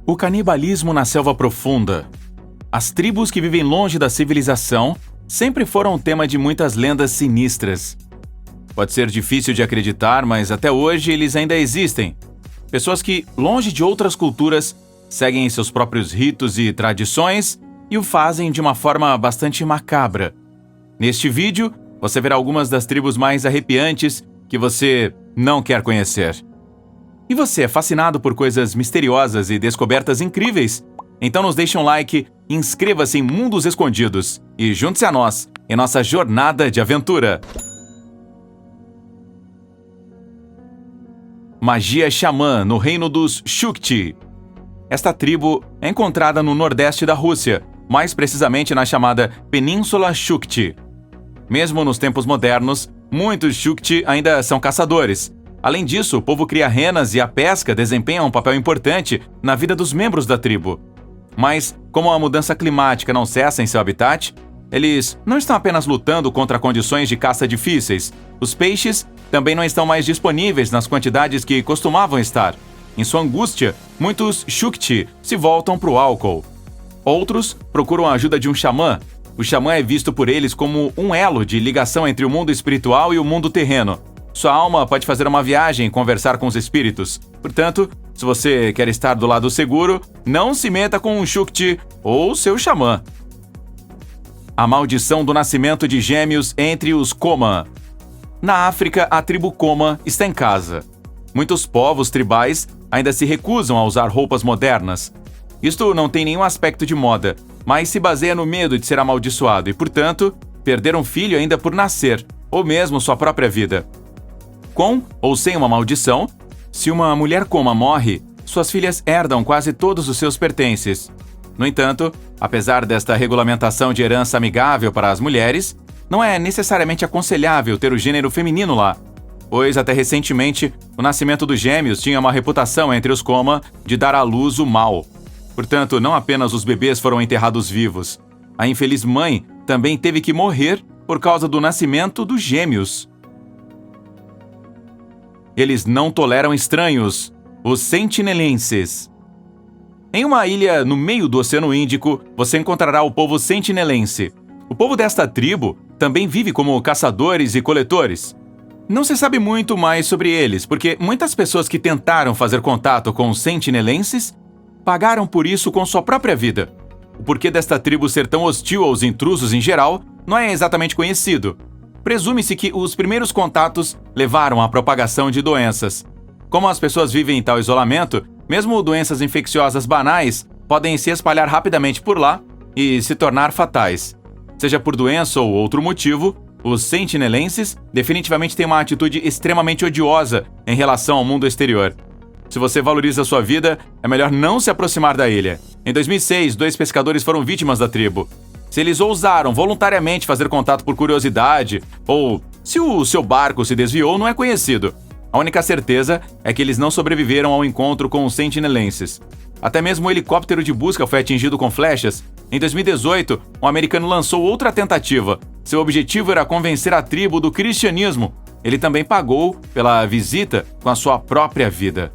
O canibalismo na selva profunda. As tribos que vivem longe da civilização sempre foram um tema de muitas lendas sinistras. Pode ser difícil de acreditar, mas até hoje eles ainda existem. Pessoas que, longe de outras culturas, seguem seus próprios ritos e tradições e o fazem de uma forma bastante macabra. Neste vídeo, você verá algumas das tribos mais arrepiantes que você não quer conhecer. E você é fascinado por coisas misteriosas e descobertas incríveis? Então nos deixe um like, inscreva-se em Mundos Escondidos e junte-se a nós em nossa jornada de aventura. Magia xamã no reino dos Shukti. Esta tribo é encontrada no nordeste da Rússia, mais precisamente na chamada Península Shukti. Mesmo nos tempos modernos, muitos Shukti ainda são caçadores. Além disso, o povo cria renas e a pesca desempenha um papel importante na vida dos membros da tribo. Mas, como a mudança climática não cessa em seu habitat, eles não estão apenas lutando contra condições de caça difíceis. Os peixes também não estão mais disponíveis nas quantidades que costumavam estar. Em sua angústia, muitos Shukti se voltam para o álcool. Outros procuram a ajuda de um xamã. O xamã é visto por eles como um elo de ligação entre o mundo espiritual e o mundo terreno. Sua alma pode fazer uma viagem e conversar com os espíritos. Portanto, se você quer estar do lado seguro, não se meta com um Shukti ou seu xamã. A maldição do nascimento de gêmeos entre os Koma. Na África, a tribo Koma está em casa. Muitos povos tribais ainda se recusam a usar roupas modernas. Isto não tem nenhum aspecto de moda, mas se baseia no medo de ser amaldiçoado e, portanto, perder um filho ainda por nascer, ou mesmo sua própria vida. Com ou sem uma maldição, se uma mulher Koma morre, suas filhas herdam quase todos os seus pertences. No entanto, apesar desta regulamentação de herança amigável para as mulheres, não é necessariamente aconselhável ter o gênero feminino lá, pois até recentemente o nascimento dos gêmeos tinha uma reputação entre os Koma de dar à luz o mal. Portanto, não apenas os bebês foram enterrados vivos, a infeliz mãe também teve que morrer por causa do nascimento dos gêmeos. Eles não toleram estranhos, os sentinelenses. Em uma ilha no meio do Oceano Índico, você encontrará o povo sentinelense. O povo desta tribo também vive como caçadores e coletores. Não se sabe muito mais sobre eles, porque muitas pessoas que tentaram fazer contato com os sentinelenses pagaram por isso com sua própria vida. O porquê desta tribo ser tão hostil aos intrusos em geral não é exatamente conhecido. Presume-se que os primeiros contatos levaram à propagação de doenças. Como as pessoas vivem em tal isolamento, mesmo doenças infecciosas banais podem se espalhar rapidamente por lá e se tornar fatais. Seja por doença ou outro motivo, os sentinelenses definitivamente têm uma atitude extremamente odiosa em relação ao mundo exterior. Se você valoriza sua vida, é melhor não se aproximar da ilha. Em 2006, 2 pescadores foram vítimas da tribo. Se eles ousaram voluntariamente fazer contato por curiosidade, ou se o seu barco se desviou, não é conhecido. A única certeza é que eles não sobreviveram ao encontro com os sentinelenses. Até mesmo o helicóptero de busca foi atingido com flechas. Em 2018, um americano lançou outra tentativa. Seu objetivo era convencer a tribo do cristianismo. Ele também pagou pela visita com a sua própria vida.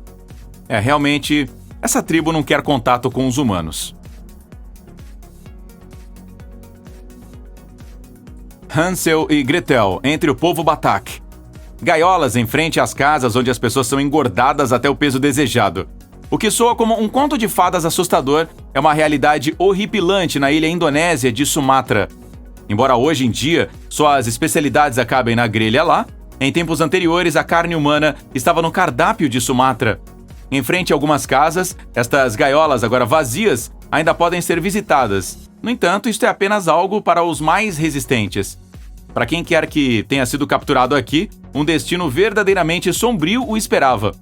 Realmente, essa tribo não quer contato com os humanos. Hansel e Gretel, entre o povo Batak. Gaiolas em frente às casas onde as pessoas são engordadas até o peso desejado. O que soa como um conto de fadas assustador é uma realidade horripilante na ilha indonésia de Sumatra. Embora hoje em dia suas especialidades acabem na grelha lá, em tempos anteriores a carne humana estava no cardápio de Sumatra. Em frente a algumas casas, estas gaiolas agora vazias ainda podem ser visitadas. No entanto, isto é apenas algo para os mais resistentes. Para quem quer que tenha sido capturado aqui, um destino verdadeiramente sombrio o esperava.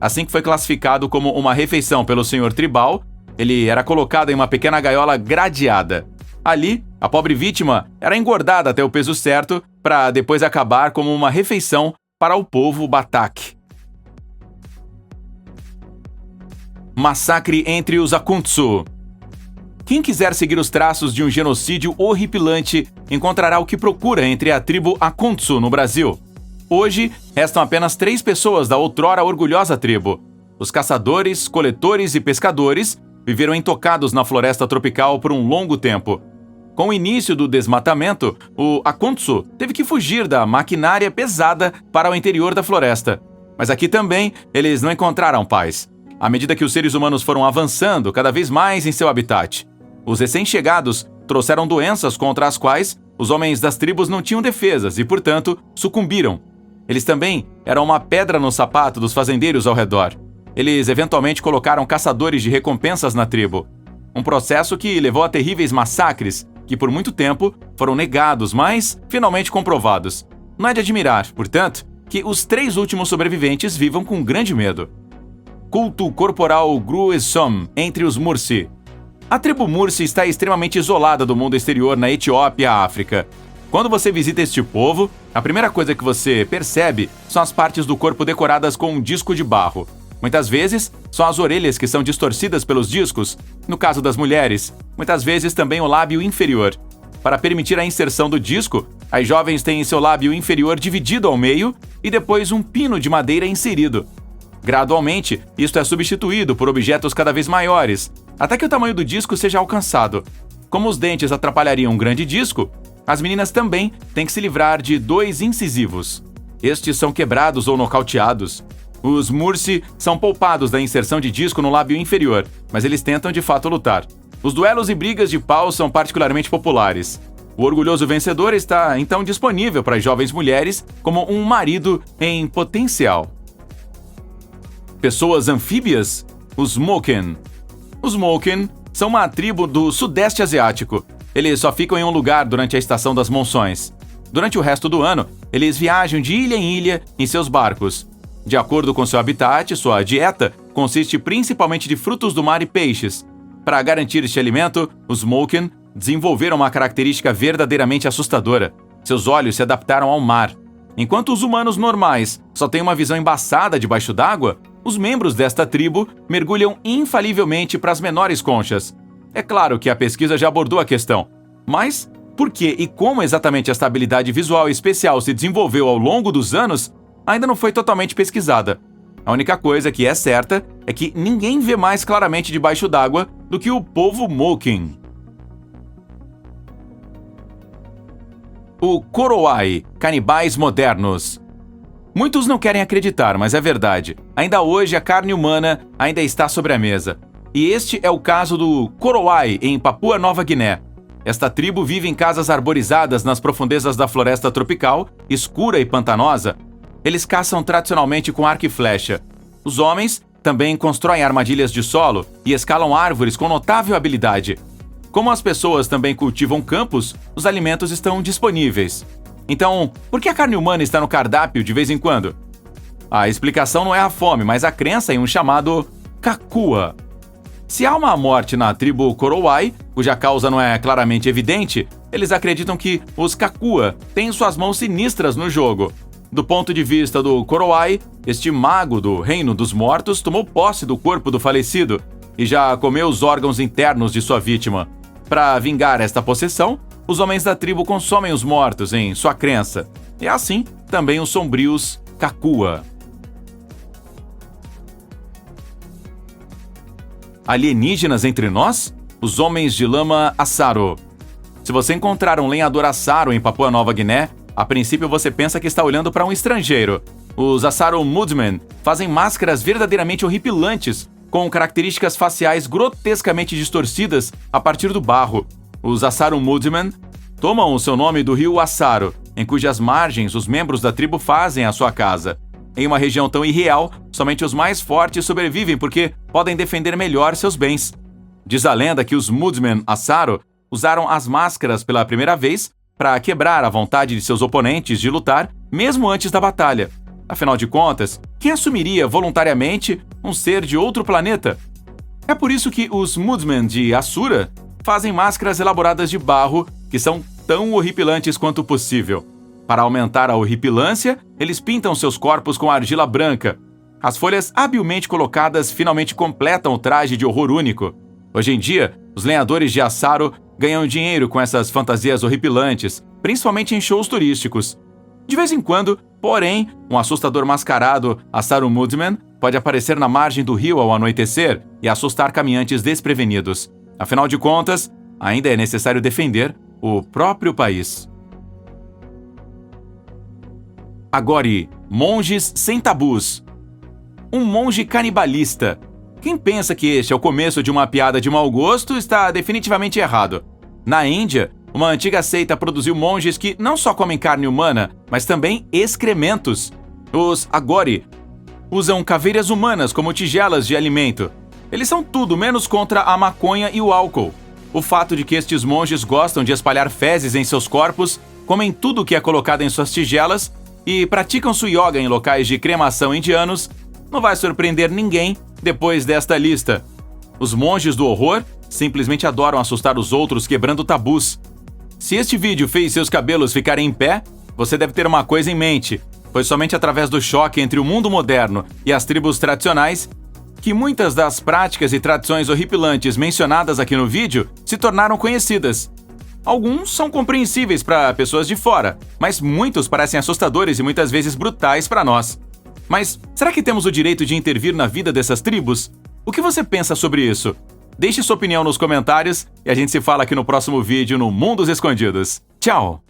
Assim que foi classificado como uma refeição pelo senhor tribal, ele era colocado em uma pequena gaiola gradeada. Ali, a pobre vítima era engordada até o peso certo para depois acabar como uma refeição para o povo Batak. Massacre entre os Akuntsu. Quem quiser seguir os traços de um genocídio horripilante encontrará o que procura entre a tribo Akuntsu no Brasil. Hoje, restam apenas 3 pessoas da outrora orgulhosa tribo. Os caçadores, coletores e pescadores viveram intocados na floresta tropical por um longo tempo. Com o início do desmatamento, o Akuntsu teve que fugir da maquinária pesada para o interior da floresta. Mas aqui também eles não encontraram paz, à medida que os seres humanos foram avançando cada vez mais em seu habitat. Os recém-chegados trouxeram doenças contra as quais os homens das tribos não tinham defesas e, portanto, sucumbiram. Eles também eram uma pedra no sapato dos fazendeiros ao redor. Eles eventualmente colocaram caçadores de recompensas na tribo. Um processo que levou a terríveis massacres que por muito tempo foram negados, mas finalmente comprovados. Não é de admirar, portanto, que os 3 últimos sobreviventes vivam com grande medo. Culto corporal Gruesom entre os Mursi. A tribo Mursi está extremamente isolada do mundo exterior na Etiópia e África. Quando você visita este povo, a primeira coisa que você percebe são as partes do corpo decoradas com um disco de barro. Muitas vezes, são as orelhas que são distorcidas pelos discos. No caso das mulheres, muitas vezes também o lábio inferior. Para permitir a inserção do disco, as jovens têm seu lábio inferior dividido ao meio e depois um pino de madeira inserido. Gradualmente, isto é substituído por objetos cada vez maiores, até que o tamanho do disco seja alcançado. Como os dentes atrapalhariam um grande disco, as meninas também têm que se livrar de 2 incisivos. Estes são quebrados ou nocauteados. Os Mursi são poupados da inserção de disco no lábio inferior, mas eles tentam de fato lutar. Os duelos e brigas de pau são particularmente populares. O orgulhoso vencedor está então disponível para as jovens mulheres como um marido em potencial. Pessoas anfíbias? Os Moken. Os Moken são uma tribo do Sudeste Asiático. Eles só ficam em um lugar durante a estação das monções. Durante o resto do ano, eles viajam de ilha em ilha em seus barcos. De acordo com seu habitat, sua dieta consiste principalmente de frutos do mar e peixes. Para garantir este alimento, os Moken desenvolveram uma característica verdadeiramente assustadora. Seus olhos se adaptaram ao mar. Enquanto os humanos normais só têm uma visão embaçada debaixo d'água, os membros desta tribo mergulham infalivelmente para as menores conchas. É claro que a pesquisa já abordou a questão, mas por que e como exatamente esta habilidade visual especial se desenvolveu ao longo dos anos ainda não foi totalmente pesquisada. A única coisa que é certa é que ninguém vê mais claramente debaixo d'água do que o povo Moken. O Korowai, canibais modernos. Muitos não querem acreditar, mas é verdade. Ainda hoje a carne humana ainda está sobre a mesa. E este é o caso do Korowai, em Papua Nova Guiné. Esta tribo vive em casas arborizadas nas profundezas da floresta tropical, escura e pantanosa. Eles caçam tradicionalmente com arco e flecha. Os homens também constroem armadilhas de solo e escalam árvores com notável habilidade. Como as pessoas também cultivam campos, os alimentos estão disponíveis. Então, por que a carne humana está no cardápio de vez em quando? A explicação não é a fome, mas a crença em um chamado Kakua. Se há uma morte na tribo Korowai, cuja causa não é claramente evidente, eles acreditam que os Kakua têm suas mãos sinistras no jogo. Do ponto de vista do Korowai, este mago do reino dos mortos tomou posse do corpo do falecido e já comeu os órgãos internos de sua vítima. Para vingar esta possessão, os homens da tribo consomem os mortos em sua crença, e assim também os sombrios Kakua. Alienígenas entre nós? Os homens de lama Asaro. Se você encontrar um lenhador Asaro em Papua Nova Guiné, a princípio você pensa que está olhando para um estrangeiro. Os Asaro Mudmen fazem máscaras verdadeiramente horripilantes, com características faciais grotescamente distorcidas a partir do barro. Os Asaro Mudmen tomam o seu nome do rio Asaro, em cujas margens os membros da tribo fazem a sua casa. Em uma região tão irreal, somente os mais fortes sobrevivem porque podem defender melhor seus bens. Diz a lenda que os Mudmen Asaro usaram as máscaras pela primeira vez para quebrar a vontade de seus oponentes de lutar mesmo antes da batalha. Afinal de contas, quem assumiria voluntariamente um ser de outro planeta? É por isso que os Mudmen de Asura fazem máscaras elaboradas de barro que são tão horripilantes quanto possível. Para aumentar a horripilância, eles pintam seus corpos com argila branca. As folhas habilmente colocadas finalmente completam o traje de horror único. Hoje em dia, os lenhadores de Asaro ganham dinheiro com essas fantasias horripilantes, principalmente em shows turísticos. De vez em quando, porém, um assustador mascarado Asaro Mudmen pode aparecer na margem do rio ao anoitecer e assustar caminhantes desprevenidos. Afinal de contas, ainda é necessário defender o próprio país. Agora, monges sem tabus. Um monge canibalista. Quem pensa que este é o começo de uma piada de mau gosto está definitivamente errado. Na Índia, uma antiga seita produziu monges que não só comem carne humana, mas também excrementos. Os Aghori usam caveiras humanas como tigelas de alimento. Eles são tudo menos contra a maconha e o álcool. O fato de que estes monges gostam de espalhar fezes em seus corpos, comem tudo que é colocado em suas tigelas e praticam sua yoga em locais de cremação indianos não vai surpreender ninguém depois desta lista. Os monges do horror simplesmente adoram assustar os outros quebrando tabus. Se este vídeo fez seus cabelos ficarem em pé, você deve ter uma coisa em mente. Foi somente através do choque entre o mundo moderno e as tribos tradicionais que muitas das práticas e tradições horripilantes mencionadas aqui no vídeo se tornaram conhecidas. Alguns são compreensíveis para pessoas de fora, mas muitos parecem assustadores e muitas vezes brutais para nós. Mas será que temos o direito de intervir na vida dessas tribos? O que você pensa sobre isso? Deixe sua opinião nos comentários e a gente se fala aqui no próximo vídeo no Mundos Escondidos. Tchau!